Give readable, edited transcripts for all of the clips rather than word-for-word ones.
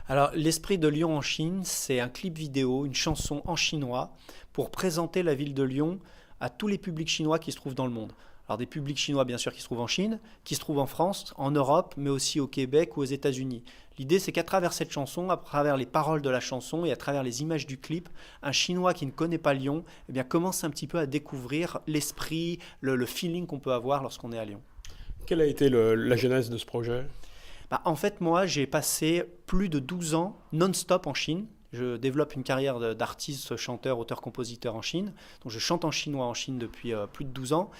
Alors, l'Esprit de Lyon en Chine, c'est un clip vidéo, une chanson en chinois pour présenter la ville de Lyon à tous les publics chinois qui se trouvent dans le monde. Alors, des publics chinois, bien sûr, qui se trouvent en Chine, qui se trouvent en France, en Europe, mais aussi au Québec ou aux États-Unis. L'idée, c'est qu'à travers cette chanson, à travers les paroles de la chanson et à travers les images du clip, un Chinois qui ne connaît pas Lyon eh bien, commence un petit peu à découvrir l'esprit, le feeling qu'on peut avoir lorsqu'on est à Lyon. Quelle a été la genèse de ce projet? Bah, en fait, moi, j'ai passé plus de 12 ans non-stop en Chine. Je développe une carrière d'artiste, chanteur, auteur, compositeur en Chine. Donc, je chante en chinois en Chine depuis plus de 12 ans.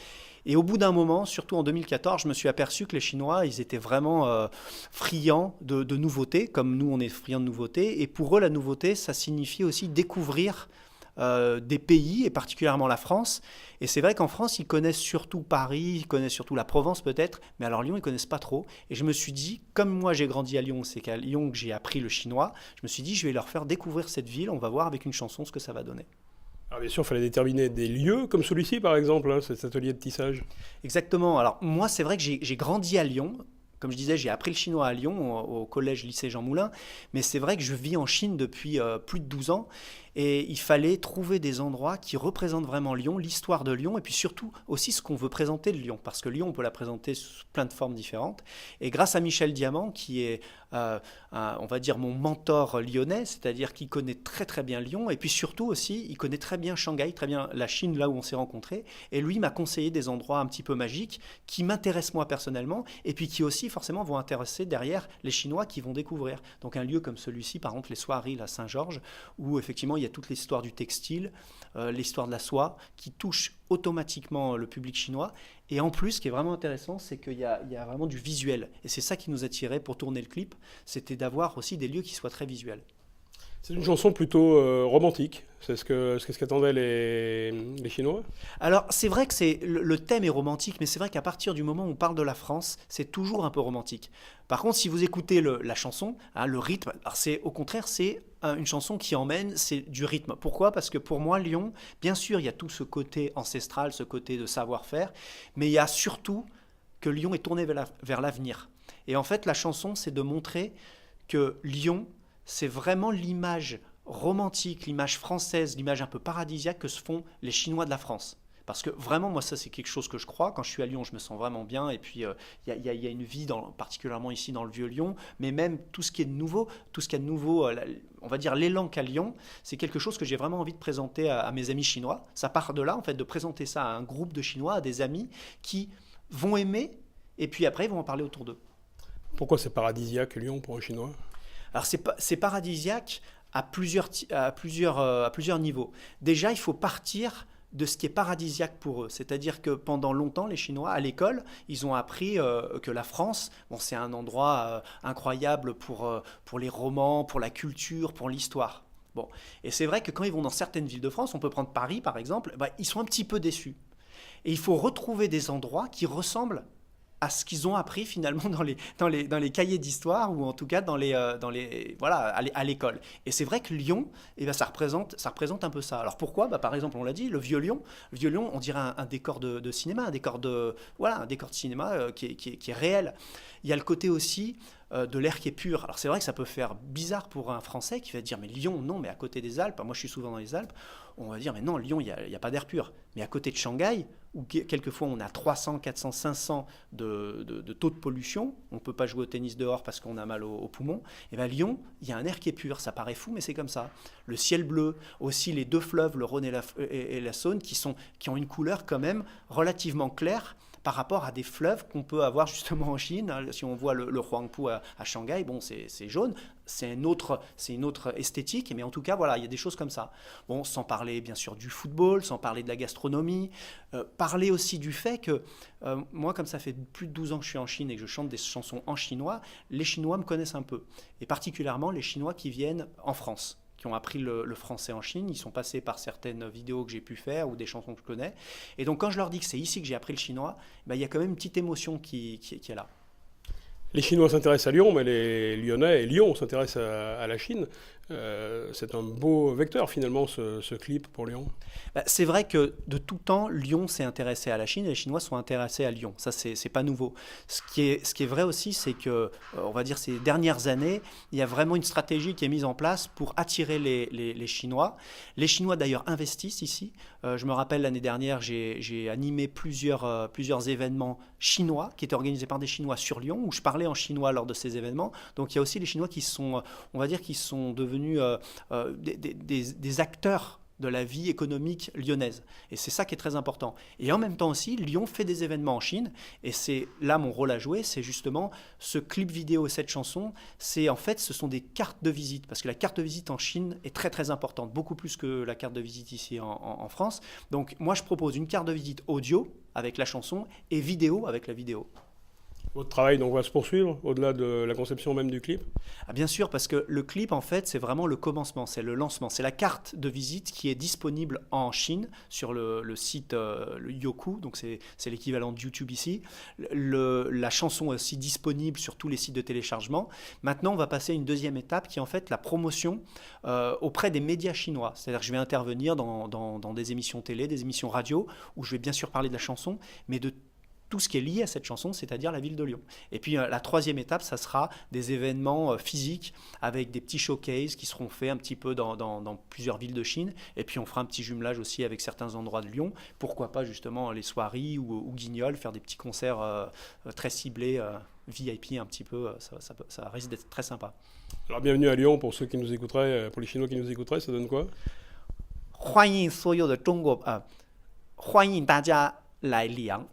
Et au bout d'un moment, surtout en 2014, je me suis aperçu que les Chinois, ils étaient vraiment friands de nouveautés, comme nous, on est friands de nouveautés. Et pour eux, la nouveauté, ça signifie aussi découvrir des pays, et particulièrement la France. Et c'est vrai qu'en France, ils connaissent surtout Paris, ils connaissent surtout la Provence peut-être, mais alors Lyon, ils connaissent pas trop. Et je me suis dit, comme moi j'ai grandi à Lyon, c'est qu'à Lyon que j'ai appris le chinois, je me suis dit, je vais leur faire découvrir cette ville, on va voir avec une chanson ce que ça va donner. Alors bien sûr, il fallait déterminer des lieux comme celui-ci par exemple, hein, cet atelier de tissage. Exactement. Alors moi, c'est vrai que j'ai grandi à Lyon. Comme je disais, j'ai appris le chinois à Lyon, au collège lycée Jean Moulin, mais c'est vrai que je vis en Chine depuis plus de 12 ans et il fallait trouver des endroits qui représentent vraiment Lyon, l'histoire de Lyon et puis surtout aussi ce qu'on veut présenter de Lyon, parce que Lyon, on peut la présenter sous plein de formes différentes. Et grâce à Michel Diamant, qui est, on va dire, mon mentor lyonnais, c'est-à-dire qu'il connaît très très bien Lyon et puis surtout aussi, il connaît très bien Shanghai, très bien la Chine, là où on s'est rencontrés, et lui m'a conseillé des endroits un petit peu magiques qui m'intéressent moi personnellement et puis qui aussi forcément vont intéresser derrière les Chinois qui vont découvrir. Donc un lieu comme celui-ci, par exemple les Soieries à Saint-Georges, où effectivement il y a toute l'histoire du textile, l'histoire de la soie, qui touche automatiquement le public chinois. Et en plus, ce qui est vraiment intéressant, c'est qu'il y a vraiment du visuel. Et c'est ça qui nous attirait pour tourner le clip, c'était d'avoir aussi des lieux qui soient très visuels. C'est une chanson plutôt romantique, c'est ce qu'attendaient les Chinois. Alors, c'est vrai que le thème est romantique, mais c'est vrai qu'à partir du moment où on parle de la France, c'est toujours un peu romantique. Par contre, si vous écoutez la chanson, hein, le rythme, alors au contraire, c'est une chanson qui emmène, c'est du rythme. Pourquoi? Parce que pour moi, Lyon, bien sûr, il y a tout ce côté ancestral, ce côté de savoir-faire, mais il y a surtout que Lyon est tourné vers l'avenir. Et en fait, la chanson, c'est de montrer que Lyon, c'est vraiment l'image romantique, l'image française, l'image un peu paradisiaque que se font les Chinois de la France. Parce que vraiment, moi, ça, c'est quelque chose que je crois. Quand je suis à Lyon, je me sens vraiment bien. Et puis, il y a une vie, particulièrement ici dans le Vieux-Lyon. Mais même tout ce qui est de nouveau, tout ce qu'il y a de nouveau, on va dire l'élan qu'a Lyon, c'est quelque chose que j'ai vraiment envie de présenter à mes amis chinois. Ça part de là, en fait, de présenter ça à un groupe de Chinois, à des amis qui vont aimer. Et puis après, ils vont en parler autour d'eux. Pourquoi c'est paradisiaque Lyon pour un Chinois? Alors c'est paradisiaque à plusieurs niveaux. Déjà, il faut partir de ce qui est paradisiaque pour eux. C'est-à-dire que pendant longtemps, les Chinois, à l'école, ils ont appris que la France, bon, c'est un endroit incroyable pour les romans, pour la culture, pour l'histoire. Bon. Et c'est vrai que quand ils vont dans certaines villes de France, on peut prendre Paris par exemple, bah, ils sont un petit peu déçus. Et il faut retrouver des endroits qui ressemblent à ce qu'ils ont appris finalement dans les cahiers d'histoire ou en tout cas voilà, à l'école. Et c'est vrai que Lyon, eh ben, ça représente un peu ça. Alors pourquoi? Bah, par exemple, on l'a dit, le Vieux Lyon, on dirait un décor de cinéma, voilà, un décor de cinéma qui est réel. Il y a le côté aussi de l'air qui est pur. Alors c'est vrai que ça peut faire bizarre pour un Français qui va dire mais Lyon, non, mais à côté des Alpes, moi je suis souvent dans les Alpes, on va dire mais non, Lyon, il y a pas d'air pur. Mais à côté de Shanghai, où quelquefois on a 300, 400, 500 de taux de pollution, on ne peut pas jouer au tennis dehors parce qu'on a mal aux poumons, et bien Lyon, il y a un air qui est pur, ça paraît fou mais c'est comme ça. Le ciel bleu, aussi les deux fleuves, le Rhône et la Saône, qui ont une couleur quand même relativement claire par rapport à des fleuves qu'on peut avoir justement en Chine. Si on voit le Huangpu à Shanghai, bon, c'est jaune, c'est une autre esthétique, mais en tout cas, voilà, il y a des choses comme ça. Bon, sans parler bien sûr du football, sans parler de la gastronomie, parler aussi du fait que moi, comme ça fait plus de 12 ans que je suis en Chine et que je chante des chansons en chinois, les Chinois me connaissent un peu, et particulièrement les Chinois qui viennent en France, qui ont appris le français en Chine, ils sont passés par certaines vidéos que j'ai pu faire ou des chansons que je connais. Et donc quand je leur dis que c'est ici que j'ai appris le chinois, ben, il y a quand même une petite émotion qui est là. Les Chinois s'intéressent à Lyon, mais les Lyonnais et Lyon s'intéressent à la Chine. C'est un beau vecteur finalement ce clip pour Lyon. C'est vrai que de tout temps, Lyon s'est intéressé à la Chine et les Chinois sont intéressés à Lyon. Ça, c'est pas nouveau. Ce qui est vrai aussi, c'est que, on va dire, ces dernières années, il y a vraiment une stratégie qui est mise en place pour attirer les Chinois. Les Chinois, d'ailleurs, investissent ici. Je me rappelle l'année dernière, j'ai animé plusieurs événements chinois qui étaient organisés par des Chinois sur Lyon, où je parlais en chinois lors de ces événements. Donc, il y a aussi les Chinois qui sont, on va dire, qui sont devenus des acteurs de la vie économique lyonnaise. Et c'est ça qui est très important. Et en même temps aussi, Lyon fait des événements en Chine. Et c'est là mon rôle à jouer, c'est justement ce clip vidéo et cette chanson. En fait, ce sont des cartes de visite. Parce que la carte de visite en Chine est très très importante, beaucoup plus que la carte de visite ici en France. Donc moi, je propose une carte de visite audio avec la chanson et vidéo avec la vidéo. Votre travail donc va se poursuivre au-delà de la conception même du clip? Bien sûr, parce que le clip, en fait, c'est vraiment le commencement, c'est le lancement. C'est la carte de visite qui est disponible en Chine sur le site le Youku, donc c'est l'équivalent de YouTube ici. La chanson est aussi disponible sur tous les sites de téléchargement. Maintenant, on va passer à une deuxième étape qui est en fait la promotion auprès des médias chinois. C'est-à-dire que je vais intervenir dans des émissions télé, des émissions radio, où je vais bien sûr parler de la chanson, mais de tout ce qui est lié à cette chanson, c'est-à-dire la ville de Lyon. Et puis la troisième étape, ça sera des événements physiques avec des petits showcases qui seront faits un petit peu dans plusieurs villes de Chine. Et puis on fera un petit jumelage aussi avec certains endroits de Lyon. Pourquoi pas justement les soirées ou Guignol, faire des petits concerts très ciblés, VIP un petit peu, ça risque d'être très sympa. Alors bienvenue à Lyon pour ceux qui nous écouteraient, pour les Chinois qui nous écouteraient, ça donne quoi? 欢迎所有的中国欢迎大家来里昂